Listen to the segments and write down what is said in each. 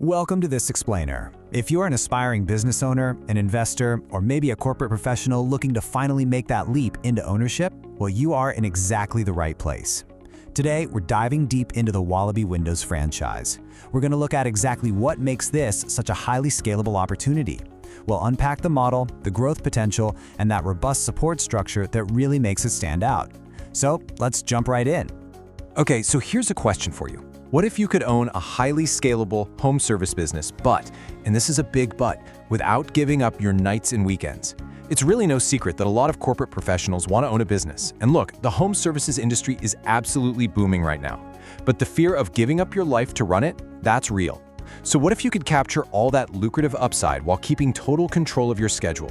Welcome to this explainer. If you're an aspiring business owner, an investor, or maybe a corporate professional looking to finally make that leap into ownership, well, you are in exactly the right place. Today, we're diving deep into the Wallaby Windows franchise. We're going to look at exactly what makes this such a highly scalable opportunity. We'll unpack the model, the growth potential, and that robust support structure that really makes it stand out. So let's jump right in. Okay, so here's a question for you. What if you could own a highly scalable home service business, but, and this is a big but, without giving up your nights and weekends? It's really no secret that a lot of corporate professionals want to own a business. And look, the home services industry is absolutely booming right now. But the fear of giving up your life to run it, that's real. So what if you could capture all that lucrative upside while keeping total control of your schedule?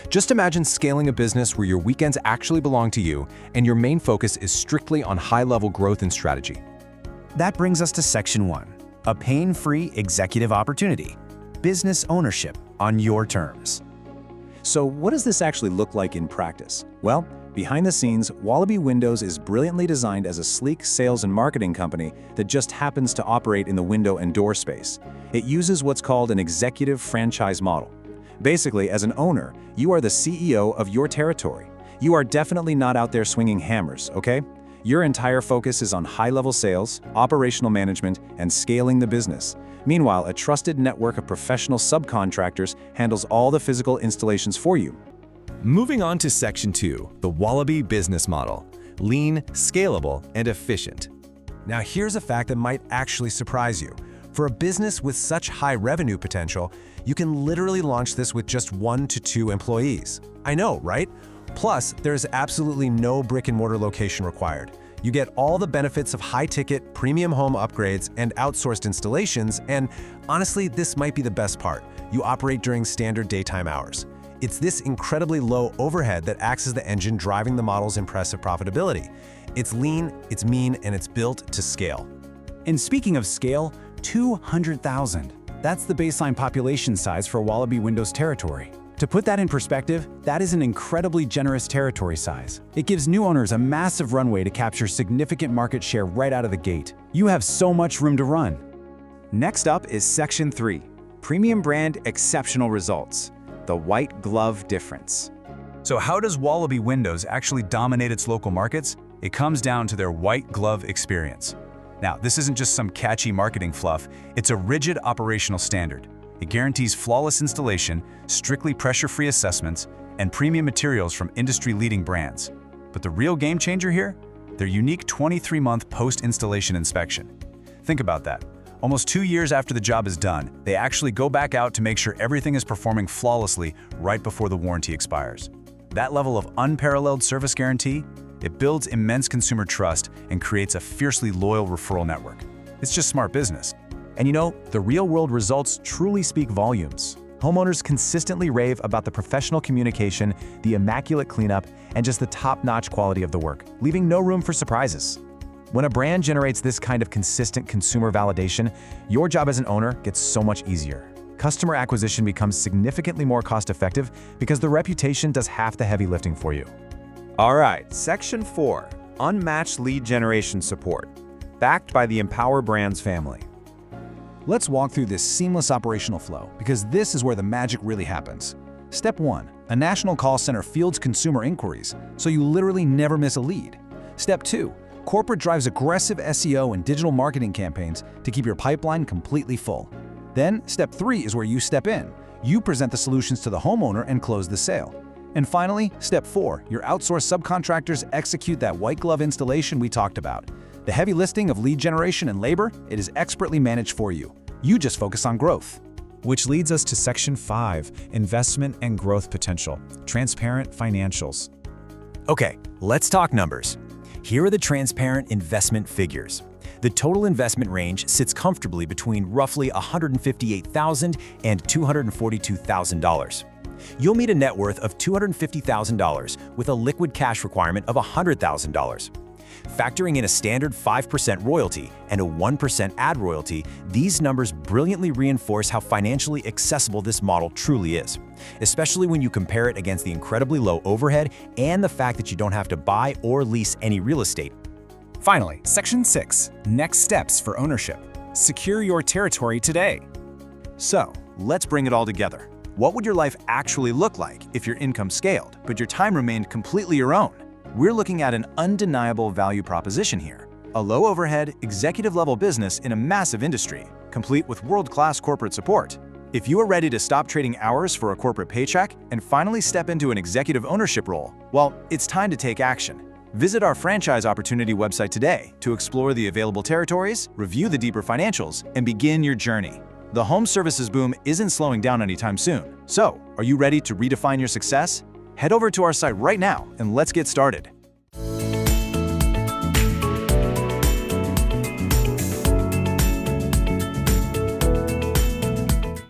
Just imagine scaling a business where your weekends actually belong to you and your main focus is strictly on high-level growth and strategy. That brings us to Section 1, a pain-free executive opportunity, business ownership on your terms. So what does this actually look like in practice? Well, behind the scenes, Wallaby Windows is brilliantly designed as a sleek sales and marketing company that just happens to operate in the window and door space. It uses what's called an executive franchise model. Basically, as an owner, you are the CEO of your territory. You are definitely not out there swinging hammers, okay? Your entire focus is on high-level sales, operational management, and scaling the business. Meanwhile, a trusted network of professional subcontractors handles all the physical installations for you. Moving on to Section 2, the Wallaby business model. Lean, scalable, and efficient. Now here's a fact that might actually surprise you. For a business with such high revenue potential, you can literally launch this with just 1 to 2 employees. I know, right? Plus, there's absolutely no brick-and-mortar location required. You get all the benefits of high-ticket, premium home upgrades and outsourced installations, and honestly, this might be the best part. You operate during standard daytime hours. It's this incredibly low overhead that acts as the engine driving the model's impressive profitability. It's lean, it's mean, and it's built to scale. And speaking of scale, 200,000. That's the baseline population size for Wallaby Windows territory. To put that in perspective, that is an incredibly generous territory size. It gives new owners a massive runway to capture significant market share right out of the gate. You have so much room to run. Next up is Section 3, Premium Brand Exceptional Results, the white glove difference. So how does Wallaby Windows actually dominate its local markets? It comes down to their white glove experience. Now, this isn't just some catchy marketing fluff, it's a rigid operational standard. It guarantees flawless installation, strictly pressure-free assessments, and premium materials from industry-leading brands. But the real game changer here? Their unique 23-month post-installation inspection. Think about that. Almost 2 years after the job is done, they actually go back out to make sure everything is performing flawlessly right before the warranty expires. That level of unparalleled service guarantee, it builds immense consumer trust and creates a fiercely loyal referral network. It's just smart business. And you know, the real-world results truly speak volumes. Homeowners consistently rave about the professional communication, the immaculate cleanup, and just the top-notch quality of the work, leaving no room for surprises. When a brand generates this kind of consistent consumer validation, your job as an owner gets so much easier. Customer acquisition becomes significantly more cost-effective because the reputation does half the heavy lifting for you. All right, Section 4, Unmatched Lead Generation Support, backed by the Empower Brands family. Let's walk through this seamless operational flow, because this is where the magic really happens. Step 1. A national call center fields consumer inquiries, so you literally never miss a lead. Step 2. Corporate drives aggressive SEO and digital marketing campaigns to keep your pipeline completely full. Then, Step 3 is where you step in. You present the solutions to the homeowner and close the sale. And finally, Step 4. Your outsourced subcontractors execute that white glove installation we talked about. The heavy lifting of lead generation and labor, it is expertly managed for you. You just focus on growth. Which leads us to Section 5, Investment and Growth Potential, Transparent Financials. Okay, let's talk numbers. Here are the transparent investment figures. The total investment range sits comfortably between roughly $158,000 and $242,000. You'll meet a net worth of $250,000 with a liquid cash requirement of $100,000. Factoring in a standard 5% royalty and a 1% ad royalty, these numbers brilliantly reinforce how financially accessible this model truly is, especially when you compare it against the incredibly low overhead and the fact that you don't have to buy or lease any real estate. Finally, Section 6, Next Steps for Ownership. Secure your territory today. So, let's bring it all together. What would your life actually look like if your income scaled, but your time remained completely your own? We're looking at an undeniable value proposition here. A low-overhead, executive-level business in a massive industry, complete with world-class corporate support. If you are ready to stop trading hours for a corporate paycheck and finally step into an executive ownership role, well, it's time to take action. Visit our franchise opportunity website today to explore the available territories, review the deeper financials, and begin your journey. The home services boom isn't slowing down anytime soon. So, are you ready to redefine your success? Head over to our site right now and let's get started.